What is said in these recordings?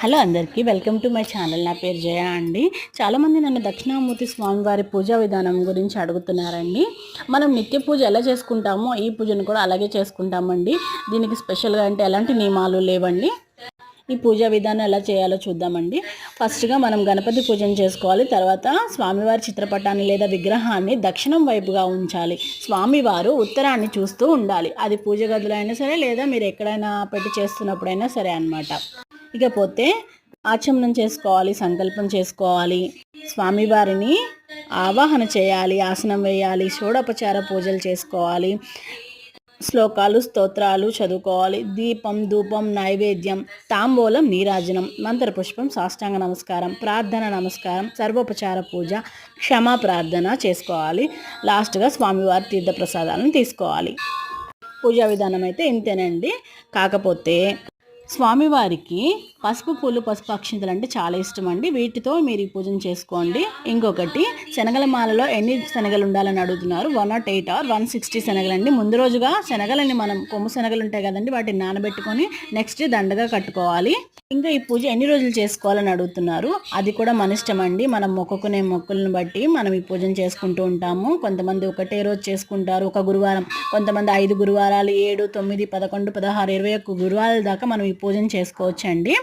Hello అందరికీ welcome to my channel. నా పేరు జయ అండి. చాలామంది నన్ను దక్షిణామూర్తి స్వామివారి పూజా విధానం గురించి అడుగుతున్నారండి. మనం నిత్య పూజ ఎలా చేసుకుంటామో ఈ పూజను కూడా అలాగే చేసుకుంటామండి. దీనికి స్పెషల్గా అంటే ఎలాంటి నియమాలు లేవండి. ఈ పూజా విధానం ఎలా చేయాలో చూద్దామండి. ఫస్ట్గా మనం గణపతి పూజను చేసుకోవాలి. తర్వాత స్వామివారి చిత్రపటాన్ని లేదా విగ్రహాన్ని దక్షిణం వైపుగా ఉంచాలి. స్వామివారు ఉత్తరాన్ని చూస్తూ ఉండాలి. అది పూజ గదిలో అయినా సరే లేదా మీరు ఎక్కడైనా పెట్టి చేస్తున్నప్పుడైనా సరే అన్నమాట. ఇకపోతే ఆచమనం చేసుకోవాలి, సంకల్పం చేసుకోవాలి, స్వామివారిని ఆవాహన చేయాలి, ఆసనం వేయాలి, షోడోపచార పూజలు చేసుకోవాలి, శ్లోకాలు స్తోత్రాలు చదువుకోవాలి, దీపం ధూపం నైవేద్యం తాంబూలం నీరాజనం మంత్రపుష్పం సాష్టాంగ నమస్కారం ప్రార్థన నమస్కారం సర్వోపచార పూజ క్షమా ప్రార్థన చేసుకోవాలి. లాస్ట్గా స్వామివారి తీర్థప్రసాదాలను తీసుకోవాలి. పూజా విధానం అయితే ఇంతేనండి. కాకపోతే స్వామివారికి పసుపు పూలు పసుపు అక్షింతలు అంటే చాలా ఇష్టం అండి. వీటితో మీరు ఈ పూజను చేసుకోండి. ఇంకొకటి శనగల మాలలో ఎన్ని శనగలు ఉండాలని అడుగుతున్నారు. 108 or 160 శనగలండి. ముందు రోజుగా శనగలని మనం కొమ్ము శనగలు ఉంటాయి కదండి, వాటిని నానబెట్టుకొని నెక్స్ట్ దండగా కట్టుకోవాలి. ఇంకా ఈ పూజ ఎన్ని రోజులు చేసుకోవాలని అడుగుతున్నారు. అది కూడా మన ఇష్టం అండి. మనం మొక్కుకునే మొక్కులను బట్టి మనం ఈ పూజను చేసుకుంటూ ఉంటాము. కొంతమంది ఒకటే రోజు చేసుకుంటారు, ఒక గురువారం. కొంతమంది 5 గురువారాలు, 7, 9, 11, 16, 21 గురువారాల దాకా మనం ఈ పూజను చేసుకోవచ్చండి.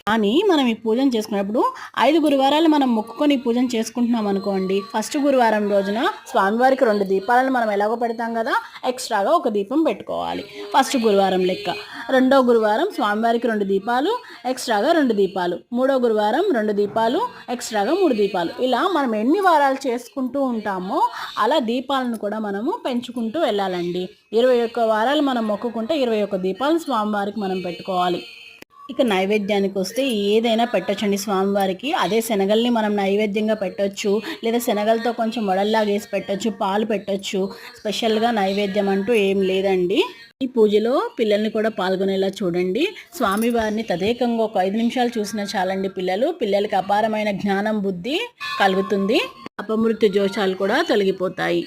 కానీ మనం ఈ పూజను చేసుకున్నప్పుడు 5 గురువారాలు మనం మొక్కుకొని ఈ పూజను చేసుకుంటున్నాం అనుకోండి. ఫస్ట్ గురువారం రోజున స్వామివారికి 2 దీపాలను మనం ఎలాగో పెడతాం కదా, ఎక్స్ట్రాగా ఒక దీపం పెట్టుకోవాలి. ఫస్ట్ గురువారం లెక్క. రెండో గురువారం స్వామివారికి 2 దీపాలు, ఎక్స్ట్రాగా 2 దీపాలు. మూడో గురువారం 2 దీపాలు, ఎక్స్ట్రాగా 3 దీపాలు. ఇలా మనం ఎన్ని వారాలు చేసుకుంటూ ఉంటామో అలా దీపాలను కూడా మనము పెంచుకుంటూ వెళ్ళాలండి. 21 వారాలు మనం మొక్కుకుంటే 21 దీపాలను స్వామివారికి మనం పెట్టుకోవాలి. ఇక నైవేద్యానికి వస్తే ఏదైనా పెట్టచ్చండి స్వామివారికి. అదే శనగల్ని మనం నైవేద్యంగా పెట్టచ్చు, లేదా శనగలతో కొంచెం వడల్లాగా వేసి పెట్టచ్చు, పాలు పెట్టచ్చు. స్పెషల్గా నైవేద్యం అంటూ ఏం లేదండి. ఈ పూజలో పిల్లల్ని కూడా పాల్గొనేలా చూడండి. స్వామివారిని తదేకంగా ఒక 5 నిమిషాలు చూసినా చాలండి. పిల్లలకి అపారమైన జ్ఞానం బుద్ధి కలుగుతుంది. అపమృత్యు దోషాలు కూడా తొలగిపోతాయి.